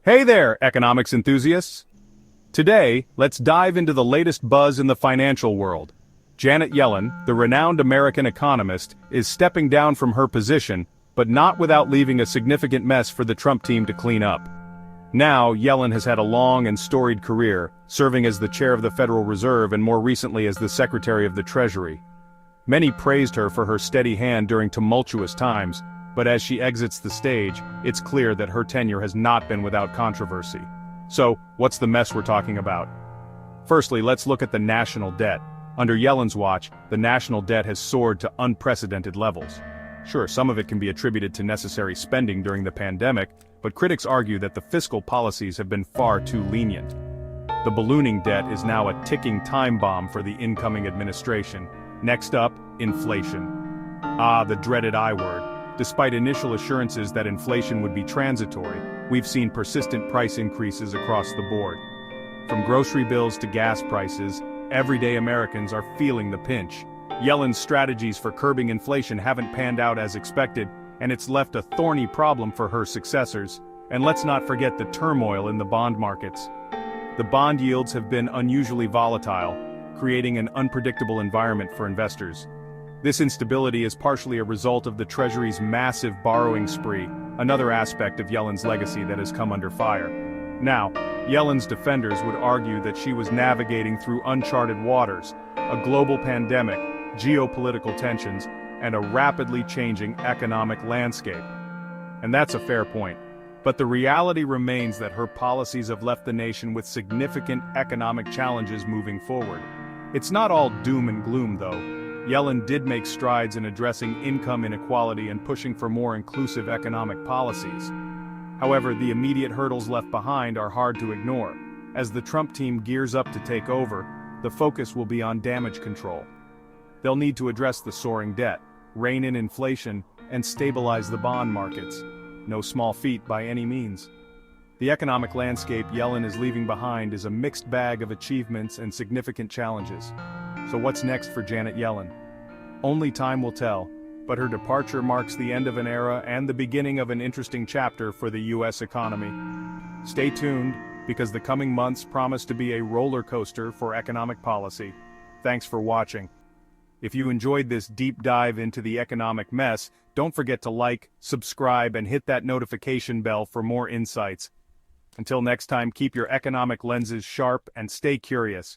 Hey there, economics enthusiasts! Today, let's dive into the latest buzz in the financial world. Janet Yellen, the renowned American economist, is stepping down from her position, but not without leaving a significant mess for the Trump team to clean up. Now, Yellen has had a long and storied career, serving as the chair of the Federal Reserve and more recently as the Secretary of the Treasury. Many praised her for her steady hand during tumultuous times, but as she exits the stage, it's clear that her tenure has not been without controversy. So, what's the mess we're talking about? Firstly, let's look at the national debt. Under Yellen's watch, the national debt has soared to unprecedented levels. Sure, some of it can be attributed to necessary spending during the pandemic, but critics argue that the fiscal policies have been far too lenient. The ballooning debt is now a ticking time bomb for the incoming administration. Next up, inflation. Ah, the dreaded I word. Despite initial assurances that inflation would be transitory, we've seen persistent price increases across the board. From grocery bills to gas prices, everyday Americans are feeling the pinch. Yellen's strategies for curbing inflation haven't panned out as expected, and it's left a thorny problem for her successors. And let's not forget the turmoil in the bond markets. The bond yields have been unusually volatile, creating an unpredictable environment for investors. This instability is partially a result of the Treasury's massive borrowing spree, another aspect of Yellen's legacy that has come under fire. Now, Yellen's defenders would argue that she was navigating through uncharted waters, a global pandemic, geopolitical tensions, and a rapidly changing economic landscape. And that's a fair point. But the reality remains that her policies have left the nation with significant economic challenges moving forward. It's not all doom and gloom, though. Yellen did make strides in addressing income inequality and pushing for more inclusive economic policies. However, the immediate hurdles left behind are hard to ignore. As the Trump team gears up to take over, the focus will be on damage control. They'll need to address the soaring debt, rein in inflation, and stabilize the bond markets. No small feat by any means. The economic landscape Yellen is leaving behind is a mixed bag of achievements and significant challenges. So what's next for Janet Yellen? Only time will tell, but her departure marks the end of an era and the beginning of an interesting chapter for the U.S. economy. Stay tuned, because the coming months promise to be a roller coaster for economic policy. Thanks for watching. If you enjoyed this deep dive into the economic mess, don't forget to like, subscribe, and hit that notification bell for more insights. Until next time, keep your economic lenses sharp and stay curious.